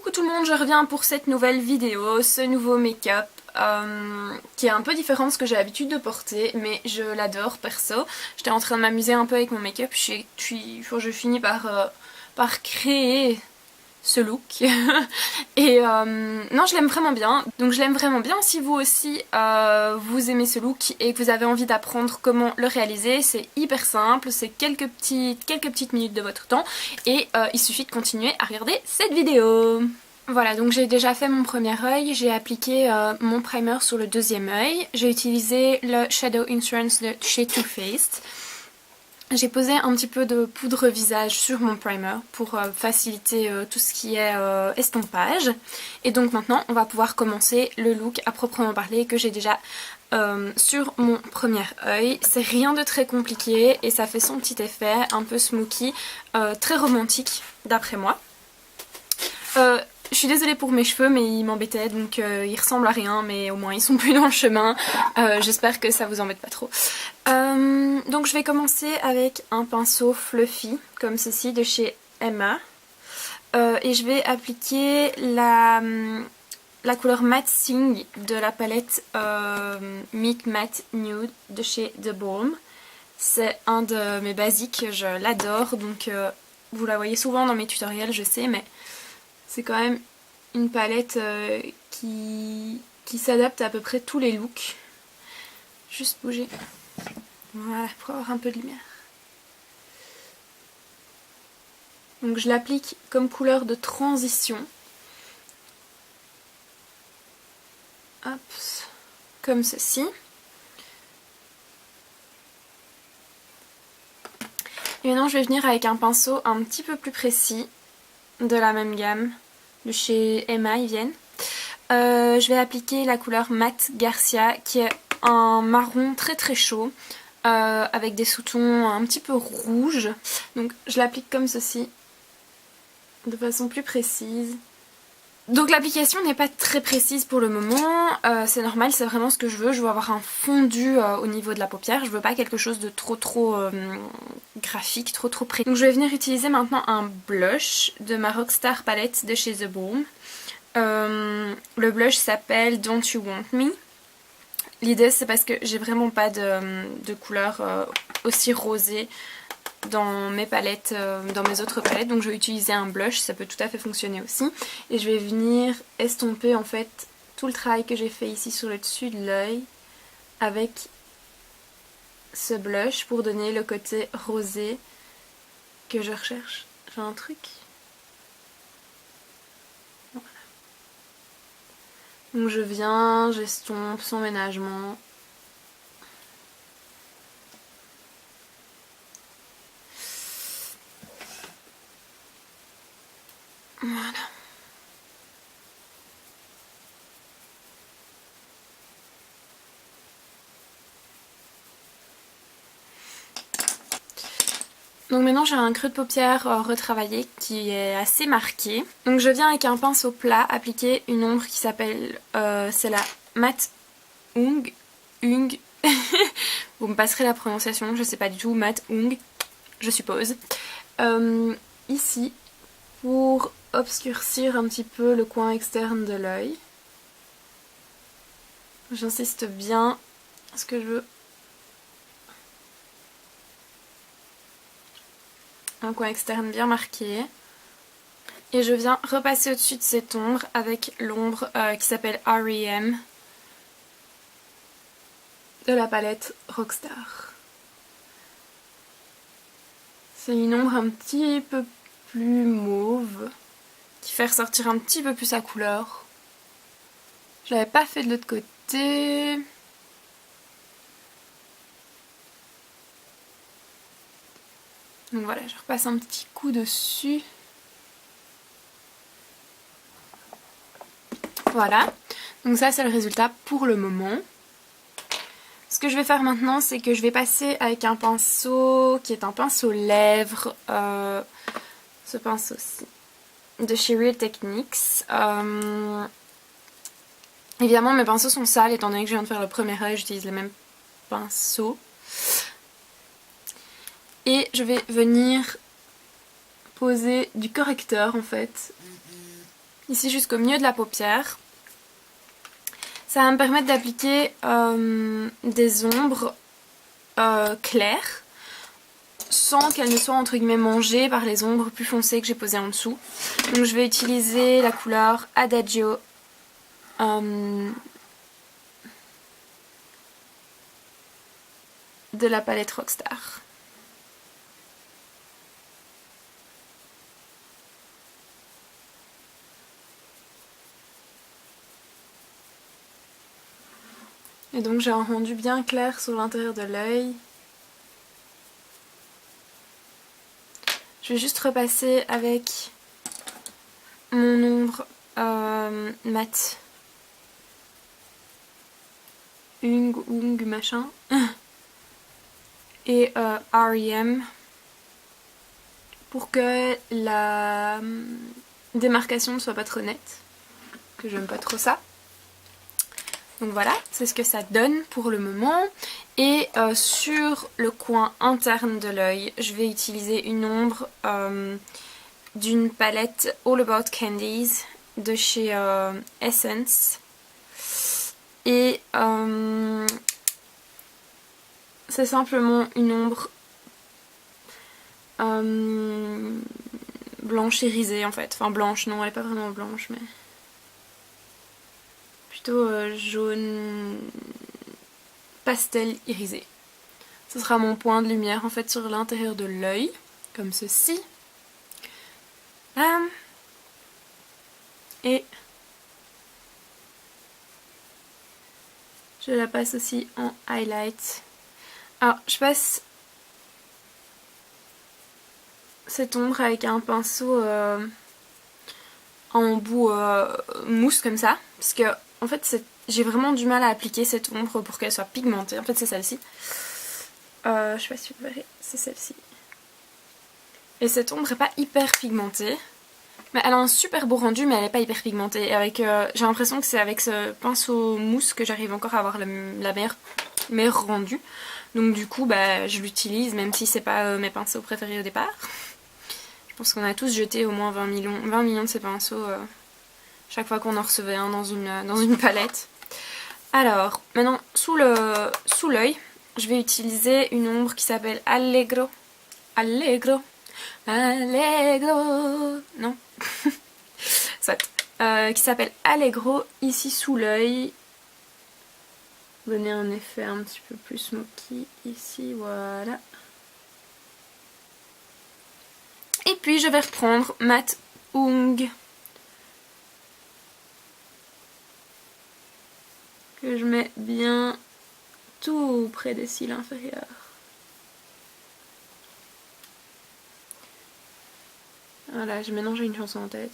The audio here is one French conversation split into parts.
Coucou tout le monde, je reviens pour cette nouvelle vidéo, ce nouveau make-up qui est un peu différent de ce que j'ai l'habitude de porter, mais je l'adore perso. J'étais en train de m'amuser un peu avec mon make-up, je finis par créer ce look et non, je l'aime vraiment bien, donc je l'aime vraiment bien. Si vous aussi vous aimez ce look et que vous avez envie d'apprendre comment le réaliser, c'est hyper simple, c'est quelques petites minutes de votre temps et il suffit de continuer à regarder cette vidéo. Voilà, donc j'ai déjà fait mon premier œil, j'ai appliqué mon primer sur le deuxième œil, j'ai utilisé le Shadow Insurance de chez Too Faced. J'ai posé un petit peu de poudre visage sur mon primer pour faciliter tout ce qui est estompage. Et donc maintenant on va pouvoir commencer le look à proprement parler que j'ai déjà sur mon premier œil. C'est rien de très compliqué et ça fait son petit effet un peu smoky, très romantique d'après moi. Je suis désolée pour mes cheveux, mais ils m'embêtaient, donc ils ressemblent à rien, mais au moins ils sont plus dans le chemin. J'espère que ça vous embête pas trop. Donc je vais commencer avec un pinceau fluffy, comme ceci, de chez Emma. Et je vais appliquer la couleur Matte Sing de la palette Meet Matte Nude de chez The Balm. C'est un de mes basiques, je l'adore, donc vous la voyez souvent dans mes tutoriels, je sais, mais c'est quand même une palette qui s'adapte à peu près tous les looks. Juste bouger. Voilà, pour avoir un peu de lumière. Donc je l'applique comme couleur de transition. Hop, comme ceci. Et maintenant je vais venir avec un pinceau un petit peu plus précis, de la même gamme, de chez Emma, ils viennent. Je vais appliquer la couleur Matte Garcia, qui est un marron très très chaud, avec des sous-tons un petit peu rouges. Donc je l'applique comme ceci, de façon plus précise. Donc l'application n'est pas très précise pour le moment, c'est normal, c'est vraiment ce que je veux. Je veux avoir un fondu au niveau de la paupière, je veux pas quelque chose de trop graphique, trop précis. Donc je vais venir utiliser maintenant un blush de ma Rockstar palette de chez The Balm. Le blush s'appelle Don't You Want Me. L'idée c'est parce que j'ai vraiment pas de couleur aussi rosée dans mes palettes, dans mes autres palettes, donc je vais utiliser un blush, ça peut tout à fait fonctionner aussi. Et je vais venir estomper en fait tout le travail que j'ai fait ici sur le dessus de l'œil avec ce blush pour donner le côté rosé que je recherche. J'ai un truc. Voilà. Donc je viens, j'estompe sans ménagement. Voilà. Donc maintenant j'ai un creux de paupière retravaillé qui est assez marqué. Donc je viens avec un pinceau plat appliquer une ombre qui s'appelle, c'est la Matte Ung. Vous me passerez la prononciation, je sais pas du tout, Matte Ung, je suppose. Ici, pour obscurcir un petit peu le coin externe de l'œil. J'insiste bien parce que je veux un coin externe bien marqué. Et je viens repasser au-dessus de cette ombre avec l'ombre qui s'appelle R.E.M. de la palette Rockstar. C'est une ombre un petit peu plus mauve qui fait ressortir un petit peu plus sa couleur. Je l'avais pas fait de l'autre côté. Donc voilà, je repasse un petit coup dessus. Voilà, donc ça c'est le résultat pour le moment. Ce que je vais faire maintenant, c'est que je vais passer avec un pinceau qui est un pinceau lèvres, ce pinceau-ci, de chez Real Techniques. Évidemment mes pinceaux sont sales, étant donné que je viens de faire le premier œil, j'utilise les mêmes pinceaux. Et je vais venir poser du correcteur en fait, ici jusqu'au milieu de la paupière. Ça va me permettre d'appliquer des ombres claires sans qu'elles ne soient entre guillemets mangées par les ombres plus foncées que j'ai posées en dessous. Donc je vais utiliser la couleur Adagio de la palette Rockstar. Et donc j'ai un rendu bien clair sur l'intérieur de l'œil. Je vais juste repasser avec mon ombre mat Ung machin et R.E.M. pour que la démarcation ne soit pas trop nette, que j'aime pas trop ça. Donc voilà, c'est ce que ça donne pour le moment. Et sur le coin interne de l'œil, je vais utiliser une ombre d'une palette All About Candies de chez Essence. Et c'est simplement une ombre blanche irisée en fait. Enfin blanche, non, elle n'est pas vraiment blanche, mais plutôt jaune pastel irisé. Ce sera mon point de lumière en fait sur l'intérieur de l'œil, comme ceci. Là. Et je la passe aussi en highlight. Alors je passe cette ombre avec un pinceau en bout mousse comme ça, parce que en fait j'ai vraiment du mal à appliquer cette ombre pour qu'elle soit pigmentée. En fait c'est celle-ci. Je sais pas si vous verrez, c'est celle-ci. Et cette ombre est pas hyper pigmentée, mais elle a un super beau rendu, mais elle est pas hyper pigmentée. Et avec, j'ai l'impression que c'est avec ce pinceau mousse que j'arrive encore à avoir la meilleure rendu. Donc du coup bah je l'utilise même si c'est pas mes pinceaux préférés au départ. Je pense qu'on a tous jeté au moins 20 millions de ces pinceaux chaque fois qu'on en recevait un dans une palette. Alors, maintenant, sous l'œil, je vais utiliser une ombre qui s'appelle Allegro. Allegro. Allegro. Non. Soit. Qui s'appelle Allegro, ici sous l'œil. Donner un effet un petit peu plus smoky ici, voilà. Et puis je vais reprendre Mat Ung, que je mets bien tout près des cils inférieurs. Voilà, maintenant j'ai une chanson en tête.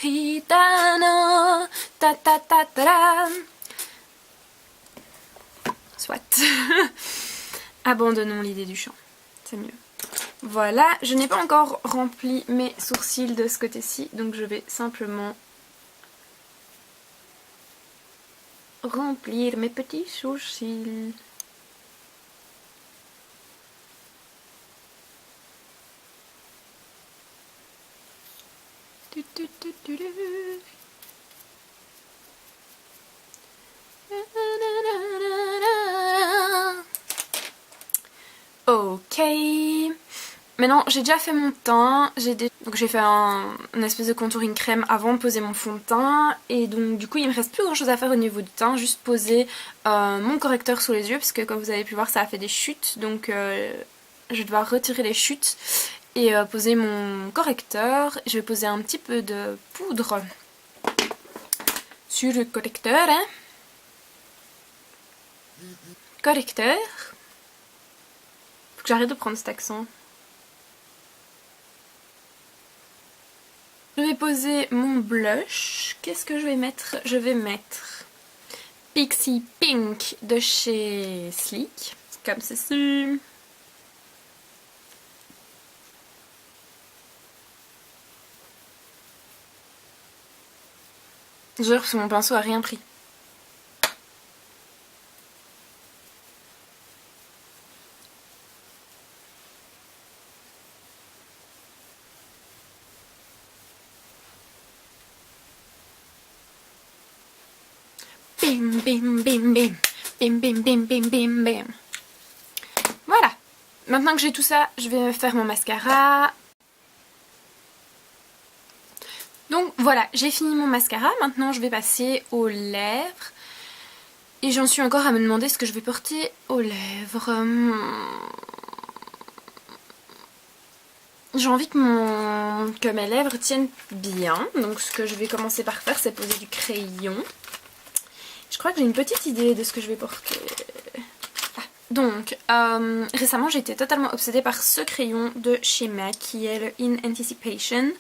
Hitano, ta ta ta ta. Soit. Abandonnons l'idée du chant, c'est mieux. Voilà, je n'ai pas encore rempli mes sourcils de ce côté-ci, donc je vais simplement remplir mes petits sourcils. Ok. Maintenant, j'ai déjà fait mon teint. Donc j'ai fait une espèce de contouring crème avant de poser mon fond de teint. Et donc du coup, il me reste plus grand chose à faire au niveau du teint. Juste poser mon correcteur sous les yeux. Parce que comme vous avez pu voir, ça a fait des chutes. Donc je vais devoir retirer les chutes. Et poser mon correcteur. Je vais poser un petit peu de poudre sur le correcteur. Hein. Correcteur. Faut que j'arrête de prendre cet accent. Je vais poser mon blush. Qu'est-ce que je vais mettre? Je vais mettre Pixie Pink de chez Sleek. Comme ceci. Je jure que mon pinceau a rien pris. bim, bim, bim, bim. Bim, bim, bim, bim, bim, bim. Voilà. Maintenant que j'ai tout ça, je vais faire mon mascara. Donc voilà, j'ai fini mon mascara. Maintenant, je vais passer aux lèvres. Et j'en suis encore à me demander ce que je vais porter aux lèvres. J'ai envie que mes lèvres tiennent bien. Donc ce que je vais commencer par faire, c'est poser du crayon. Je crois que j'ai une petite idée de ce que je vais porter. Donc, récemment j'ai été totalement obsédée par ce crayon de chez MAC qui est le In Anticipation.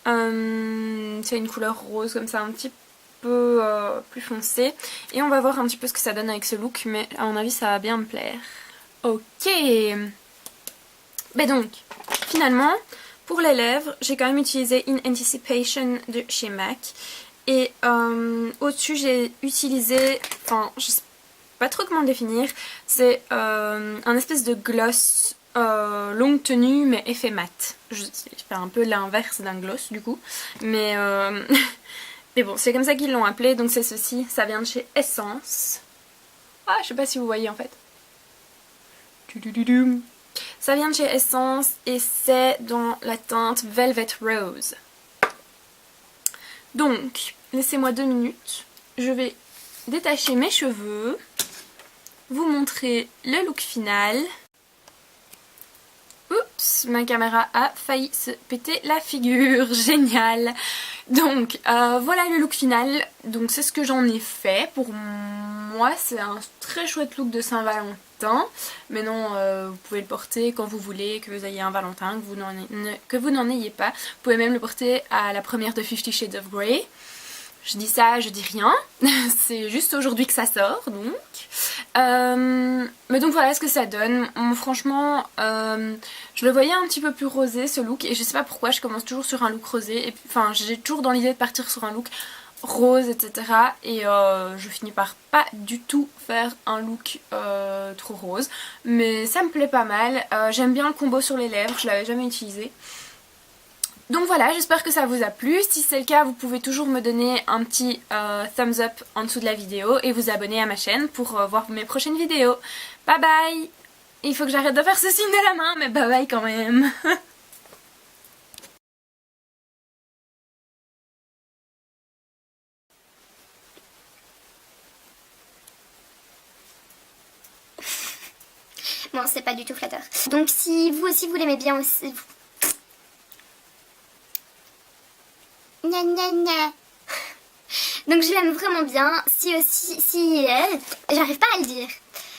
C'est une couleur rose comme ça, un petit peu plus foncé. Et on va voir un petit peu ce que ça donne avec ce look, mais à mon avis ça va bien me plaire. Ok. Ben donc, finalement, pour les lèvres, j'ai quand même utilisé In Anticipation de chez MAC. Et au-dessus j'ai utilisé, enfin je sais pas trop comment le définir, c'est un espèce de gloss longue tenue mais effet mat. Je fais un peu l'inverse d'un gloss du coup, mais mais bon, c'est comme ça qu'ils l'ont appelé. Donc c'est ceci, ça vient de chez Essence. Ah, je sais pas si vous voyez en fait. Ça vient de chez Essence et c'est dans la teinte Velvet Rose. Donc, laissez-moi 2 minutes. Je vais détacher mes cheveux, vous montrer le look final. Oups, ma caméra a failli se péter la figure, génial. Donc voilà le look final, donc c'est ce que j'en ai fait. Pour moi c'est un très chouette look de Saint-Valentin. Mais non, vous pouvez le porter quand vous voulez, que vous ayez un Valentin, que vous n'en ayez pas. Vous pouvez même le porter à la première de 50 Shades of Grey. Je dis ça, je dis rien, c'est juste aujourd'hui que ça sort donc. Mais donc voilà ce que ça donne. Franchement, je le voyais un petit peu plus rosé ce look et je sais pas pourquoi je commence toujours sur un look rosé. Et puis, enfin, j'ai toujours dans l'idée de partir sur un look rose, etc. Et je finis par pas du tout faire un look trop rose. Mais ça me plaît pas mal. J'aime bien le combo sur les lèvres, je l'avais jamais utilisé. Donc voilà, j'espère que ça vous a plu. Si c'est le cas, vous pouvez toujours me donner un petit thumbs up en dessous de la vidéo et vous abonner à ma chaîne pour voir mes prochaines vidéos. Bye bye. Il faut que j'arrête de faire ce signe de la main, mais bye bye quand même. Bon, c'est pas du tout flatteur. Donc si vous aussi vous l'aimez bien aussi... Gna gna gna. Donc je l'aime vraiment bien. Si aussi... Si... J'arrive pas à le dire.